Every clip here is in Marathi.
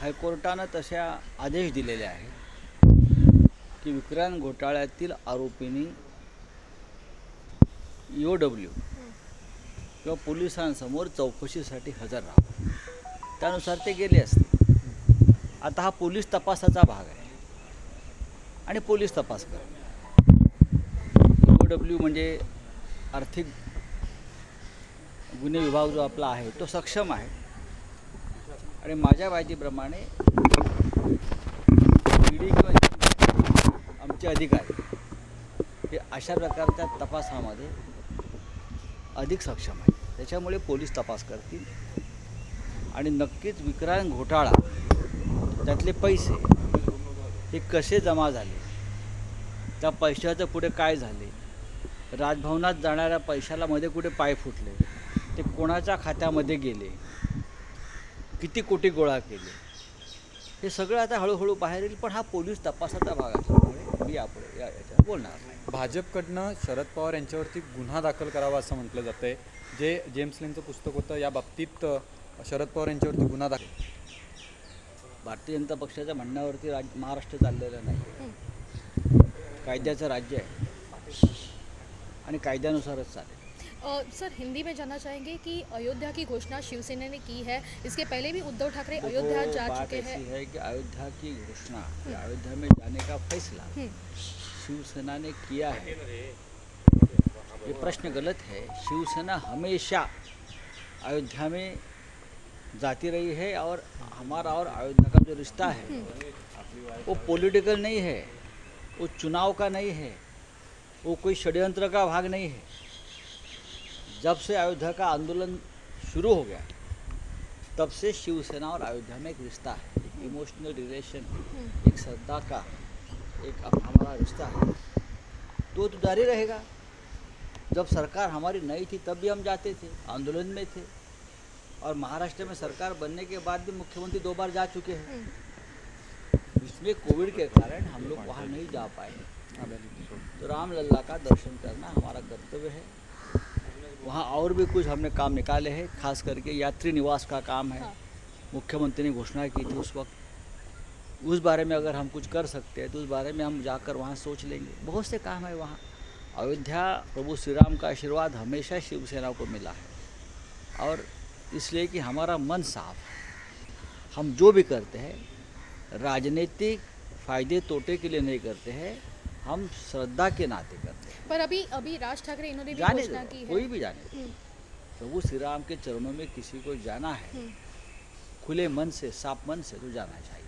हायकोर्टानं तशा आदेश दिलेले आहेत की विक्रांत घोटाळ्यातील आरोपींनी EOW किंवा पोलिसांसमोर चौकशीसाठी हजर राहावं. त्यानुसार ते गेले असते. आता हा पोलीस तपासाचा भाग आहे आणि पोलीस तपास करतात. EOW म्हणजे आर्थिक गुन्हे विभाग जो आपला आहे तो सक्षम आहे आणि माझ्या माहितीप्रमाणे ईडी किंवा आमचे अधिकारी हे अशा प्रकारच्या तपासामध्ये अधिक सक्षम आहे. त्याच्यामुळे पोलीस तपास करतील आणि नक्कीच विक्रांत घोटाळा त्यातले पैसे हे कसे जमा झाले, त्या पैशाचं पुढे काय झाले, राजभवनात जाणाऱ्या पैशाला मध्ये कुठे पाय फुटले, ते कोणाच्या खात्यामध्ये गेले, किती कोटी गोळा केले, हे सगळं आता हळूहळू बाहेर येईल. पण हा पोलीस तपासाचा भाग असल्यामुळे मी यापुढे याच्यावर बोलणार नाही. भाजपकडनं शरद पवार यांच्यावरती गुन्हा दाखल करावा असं म्हटलं जातं आहे. जे जेम्स लेनचं पुस्तक होतं या बाबतीत शरद पवार यांच्यावरती गुन्हा दाखल. भारतीय जनता पक्षाच्या म्हणण्यावरती महाराष्ट्र चाललेलं नाही. कायद्याचं राज्य आहे आणि कायद्यानुसारच चालेल. सर, हिंदी में जानना चाहेंगे कि अयोध्या की घोषणा शिवसेना ने की है, इसके पहले भी उद्धव ठाकरे अयोध्या जा चुके हैं. ऐसी है कि अयोध्या की घोषणा, अयोध्या में जाने का फैसला शिवसेना ने किया है. ये प्रश्न गलत है. शिवसेना हमेशा अयोध्या में जाती रही है और हमारा और अयोध्या का जो रिश्ता है वो पॉलिटिकल नहीं है, वो चुनाव का नहीं है, वो कोई षड्यंत्र का भाग नहीं है. जब से अयोध्या का आंदोलन शुरू हो गया तब से शिवसेना और अयोध्या में एक रिश्ता है, एक इमोशनल रिलेशन, एक श्रद्धा का एक हमारा रिश्ता है. तो जारी रहेगा. जब सरकार हमारी नई थी तब भी हम जाते थे, आंदोलन में थे, और महाराष्ट्र में सरकार बनने के बाद भी मुख्यमंत्री 2 बार जा चुके हैं. इसमें कोविड के कारण हम लोग वहाँ नहीं जा पाए. तो रामलल्ला का दर्शन करना हमारा कर्तव्य है. वहाँ और भी कुछ हमने काम निकाले हैं, खास करके यात्री निवास का काम है. मुख्यमंत्री ने घोषणा की थी उस वक्त, उस बारे में अगर हम कुछ कर सकते हैं तो उस बारे में हम जाकर वहाँ सोच लेंगे. बहुत से काम है वहाँ. अयोध्या प्रभु श्री राम का आशीर्वाद हमेशा शिवसेना को मिला है और इसलिए कि हमारा मन साफ है. हम जो भी करते हैं राजनीतिक फ़ायदे तोटे के लिए नहीं करते हैं, हम श्रद्धा के नाते करते हैं. पर अभी राज ठाकरे इन्होंने भी जाने घोषणा दो, की है. कोई भी जाने. प्रभु श्री राम के चरणों में किसी को जाना है खुले मन से, साफ मन से तो जाना चाहिए.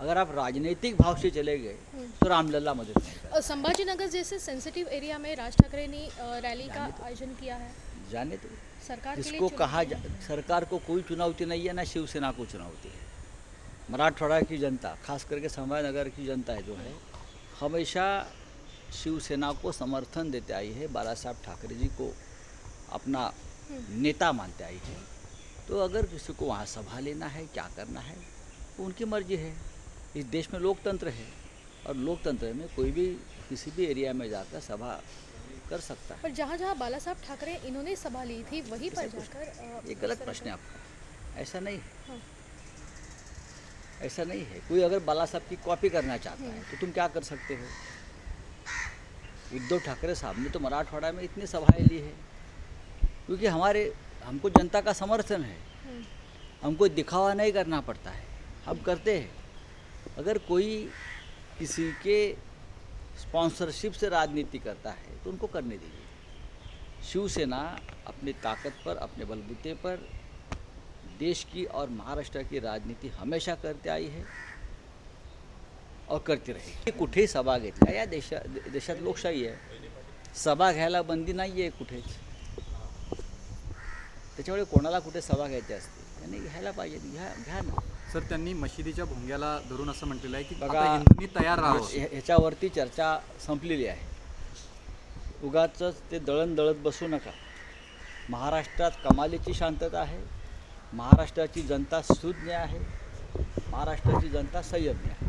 अगर आप राजनीतिक भाव से चले गए तो रामलल्ला मदद नहीं करता. संभाजीनगर जैसे सेंसिटिव एरिया में राज ठाकरे ने रैली का आयोजन किया है. जाने दो. सरकार के लिए इसको कहा सरकार को कोई चुनौती नहीं है, ना शिवसेना को चुनौती है. मराठवाड़ा की जनता, खास करके संभाजीनगर की जनता है जो है, हमेशा शिवसेना को समर्थन देते आई है. बाला साहब ठाकरे जी को अपना नेता मानते आई है. तो अगर किसी को वहाँ सभा लेना है, क्या करना है, तो उनकी मर्जी है. इस देश में लोकतंत्र है और लोकतंत्र में कोई भी किसी भी एरिया में जाकर सभा कर सकता है. पर जहाँ जहाँ बाला साहब ठाकरे इन्होंने सभा ली थी वहीं पर जाकर ये गलत प्रश्न है आपका. ऐसा नहीं है. ऐसा नहीं है. कोई अगर बाला साहब की कॉपी करना चाहता है तो तुम क्या कर सकते हो. उद्धव ठाकरे साहब ने तो मराठवाड़ा में इतनी सभाएं ली है क्योंकि हमको जनता का समर्थन है. हमको दिखावा नहीं करना पड़ता है, हम करते हैं. अगर कोई किसी के स्पॉन्सरशिप से राजनीति करता है तो उनको करने दीजिए. शिवसेना अपनी ताकत पर, अपने बलबूते पर देश की और महाराष्ट्र की राजनीति हमेशा करते आई है और करती रहेगी. कुठेही सभा घेतल्या, या देशात लोकशाही आहे, सभा घ्यायला बंदी नाही आहे कुठेच. त्याच्यामुळे कोणाला कुठे सभा घ्यायची असते त्यांनी घ्यायला पाहिजे, घ्या ना. सर, त्यांनी मशिदीच्या भोंग्याला धरून असं म्हटलेलं आहे की बघा, आता हिंदूंनी तयार राहावं. ह्याच्यावरती चर्चा संपलेली आहे. उगाच ते दळण दळत बसू नका. महाराष्ट्रात कमालीची शांतता आहे. महाराष्ट्राची जनता सुज्ञ आहे. महाराष्ट्राची जनता संयमी आहे.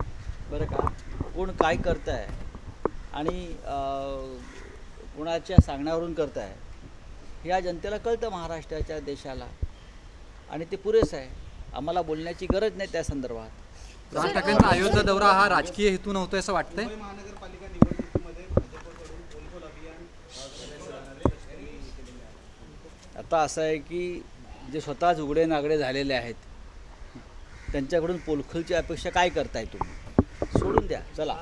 बरं का. कोण काय करत आहे आणि कोणाच्या सांगण्यावरून करत आहे या जनतेला कळतं, महाराष्ट्राच्या देशाला, आणि ते पुरेसं आहे. आम्हाला बोलण्याची गरज नाही त्या संदर्भात. राज ठाकरेंचा अयोध्या दौरा हा राजकीय हेतू नव्हता असं वाटतंय? आता असं आहे की जे स्वतःच उघडे नागडे झालेले आहेत त्यांच्याकडून पोलखोलची अपेक्षा काय करताय तुम्ही? सोडून द्या, चला.